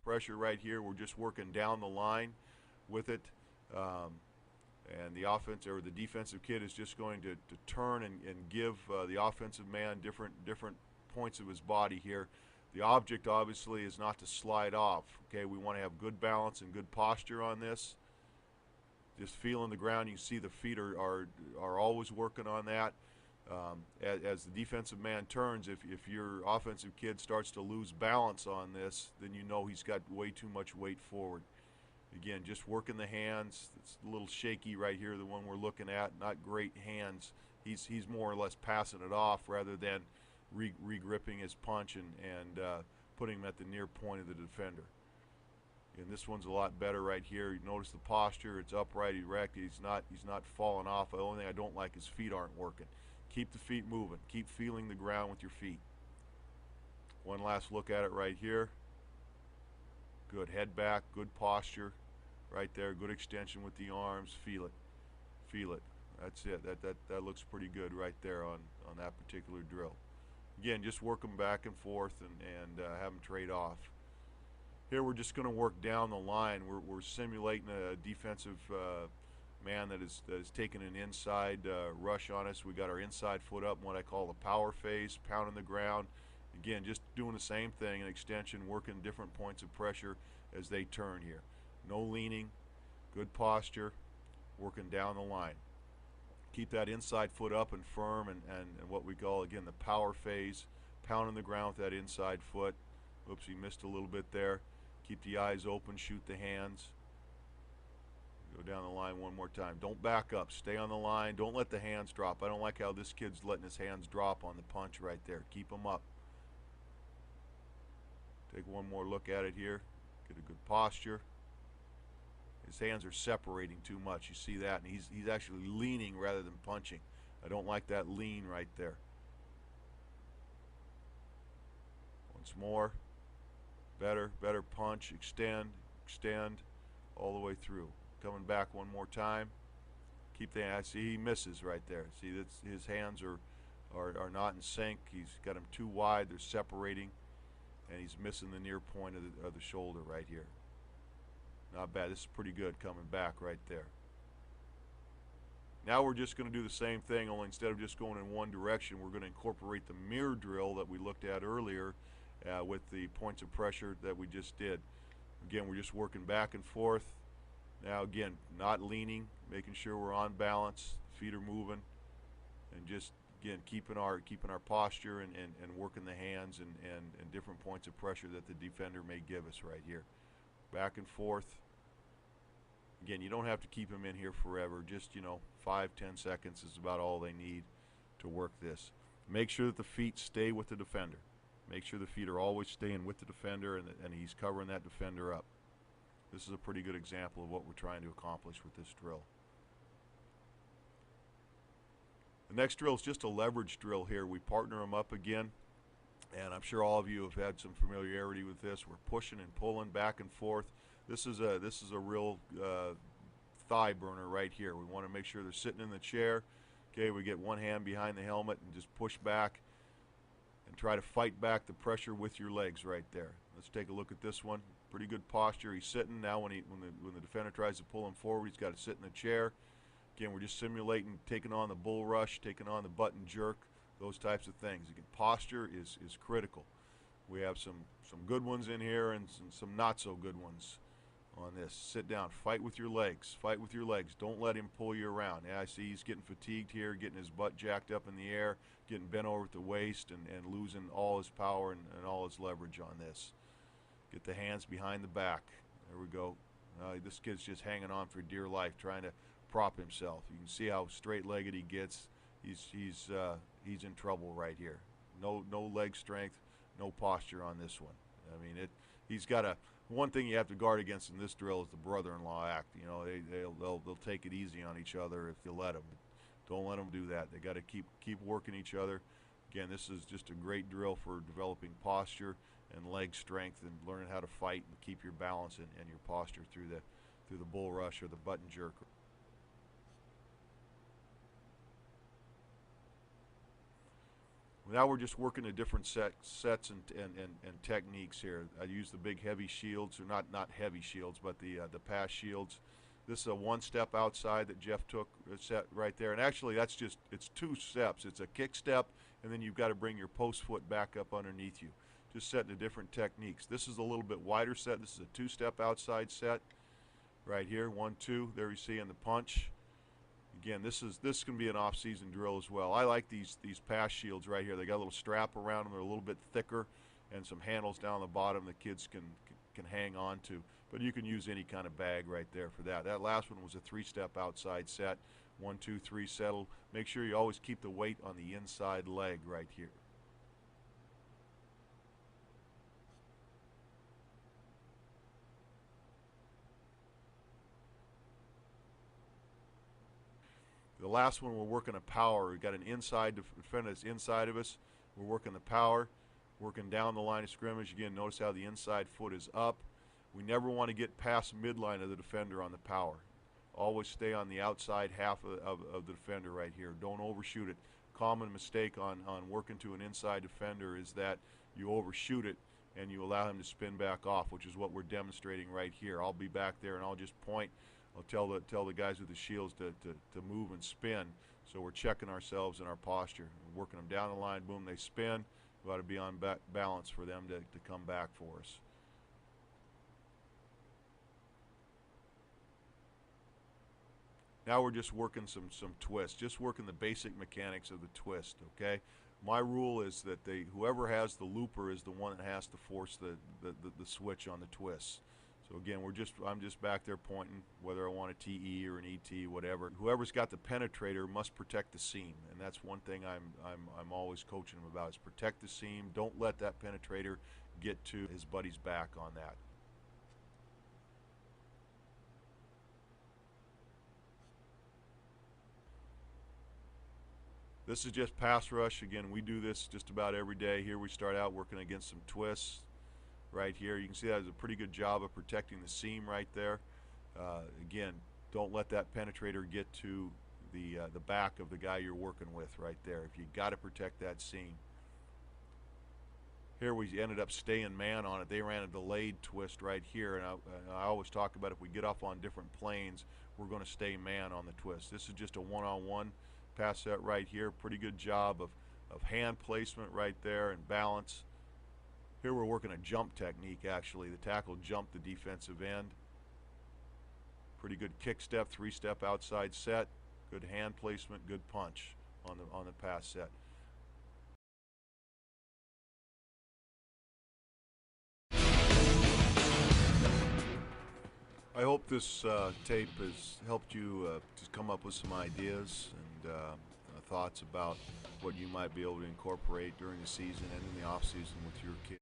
pressure right here. We're just working down the line with it. And the offense or the defensive kid is just going to turn and give the offensive man different points of his body here. The object obviously is not to slide off. Okay, we want to have good balance and good posture on this. Just feeling the ground. You see the feet are always working on that. As the defensive man turns, if your offensive kid starts to lose balance on this, then you know he's got way too much weight forward. Again, just working the hands. It's a little shaky right here, the one we're looking at. Not great hands. He's more or less passing it off rather than re-gripping his punch and putting him at the near point of the defender. And this one's a lot better right here. You notice the posture. It's upright, erect. He's not falling off. The only thing I don't like is feet aren't working. Keep the feet moving. Keep feeling the ground with your feet. One last look at it right here. Good head back, good posture right there, good extension with the arms. Feel it. Feel it. That's it. That looks pretty good right there on that particular drill. Again, just work them back and forth and have them trade off. Here we're just going to work down the line. We're simulating a defensive man that is taking an inside rush on us. We got our inside foot up in what I call the power phase, pounding the ground. Again, just doing the same thing, an extension, working different points of pressure as they turn here. No leaning, good posture, working down the line. Keep that inside foot up and firm and what we call, again, the power phase, pounding the ground with that inside foot. Oops, he missed a little bit there. Keep the eyes open, shoot the hands. Go down the line one more time. Don't back up. Stay on the line. Don't let the hands drop. I don't like how this kid's letting his hands drop on the punch right there. Keep them up. Take one more look at it here. Get a good posture. His hands are separating too much. You see that? And he's actually leaning rather than punching. I don't like that lean right there. Once more. Better punch. Extend all the way through. Coming back one more time. Keep the, I see he misses right there. See, that's, his hands are not in sync. He's got them too wide. They're separating. And he's missing the near point of the shoulder right here. Not bad. This is pretty good coming back right there. Now we're just going to do the same thing, only instead of just going in one direction, we're going to incorporate the mirror drill that we looked at earlier with the points of pressure that we just did. Again, we're just working back and forth. Now again, not leaning, making sure we're on balance, feet are moving, and just again keeping our posture and working the hands and different points of pressure that the defender may give us right here. Back and forth. Again, you don't have to keep them in here forever. Just, 5-10 seconds is about all they need to work this. Make sure that the feet stay with the defender. Make sure the feet are always staying with the defender and he's covering that defender up. This is a pretty good example of what we're trying to accomplish with this drill. The next drill is just a leverage drill here. We partner them up again, and I'm sure all of you have had some familiarity with this. We're pushing and pulling back and forth. This is a real thigh burner right here. We want to make sure they're sitting in the chair. Okay, we get one hand behind the helmet and just push back and try to fight back the pressure with your legs right there. Let's take a look at this one. Pretty good posture. He's sitting. Now when the defender tries to pull him forward, he's got to sit in the chair. Again, we're just simulating taking on the bull rush, taking on the button jerk, those types of things. Again, posture is critical. We have some good ones in here and some not so good ones on this. Sit down. Fight with your legs. Fight with your legs. Don't let him pull you around. Yeah, I see he's getting fatigued here, getting his butt jacked up in the air, getting bent over at the waist and losing all his power and all his leverage on this. Get the hands behind the back. There we go. This kid's just hanging on for dear life, trying to prop himself. You can see how straight-legged he gets. He's in trouble right here. No leg strength, no posture on this one. I mean, he's got a one thing you have to guard against in this drill is the brother-in-law act. They'll take it easy on each other if you let them. Don't let them do that. They got to keep working each other. Again, this is just a great drill for developing posture and leg strength and learning how to fight and keep your balance and your posture through the bull rush or the button jerk. Now we're just working the different sets and techniques here. I use the big heavy shields, or not heavy shields, but the pass shields. This is a one-step outside that Jeff took set right there, and actually it's 2 steps. It's a kick step, and then you've got to bring your post foot back up underneath you. Just setting the different techniques. This is a little bit wider set. This is a 2-step outside set right here. 1, 2. There you see in the punch. Again, this can be an off-season drill as well. I like these pass shields right here. They got a little strap around them. They're a little bit thicker, and some handles down the bottom the kids can hang on to. But you can use any kind of bag right there for that. That last one was a 3-step outside set. 1, 2, 3, settle. Make sure you always keep the weight on the inside leg right here. The last one, we're working a power. We've got an inside defender that's inside of us. We're working the power, working down the line of scrimmage. Again, notice how the inside foot is up. We never want to get past midline of the defender on the power. Always stay on the outside half of the defender right here. Don't overshoot it. Common mistake on working to an inside defender is that you overshoot it and you allow him to spin back off, which is what we're demonstrating right here. I'll be back there and I'll just point. I'll tell the guys with the shields to move and spin. So we're checking ourselves in our posture. We're working them down the line, boom, they spin. We ought to be on balance for them to come back for us. Now we're just working some twists, just working the basic mechanics of the twist, okay? My rule is that whoever has the looper is the one that has to force the switch on the twists. So again, I'm just back there pointing, whether I want a TE or an ET, whatever. Whoever's got the penetrator must protect the seam, and that's one thing I'm always coaching them about is protect the seam. Don't let that penetrator get to his buddy's back on that. This is just pass rush. Again, we do this just about every day. Here we start out working against some twists. Right here, you can see that does a pretty good job of protecting the seam right there. Again, don't let that penetrator get to the back of the guy you're working with right there. If you got to protect that seam. Here we ended up staying man on it. They ran a delayed twist right here, and I always talk about if we get off on different planes, we're going to stay man on the twist. This is just a one-on-one pass set right here. Pretty good job of hand placement right there and balance. Here we're working a jump technique actually. The tackle jumped the defensive end. Pretty good kick step, 3-step outside set. Good hand placement, good punch on the pass set. I hope this tape has helped you to come up with some ideas and thoughts about what you might be able to incorporate during the season and in the off season with your kids.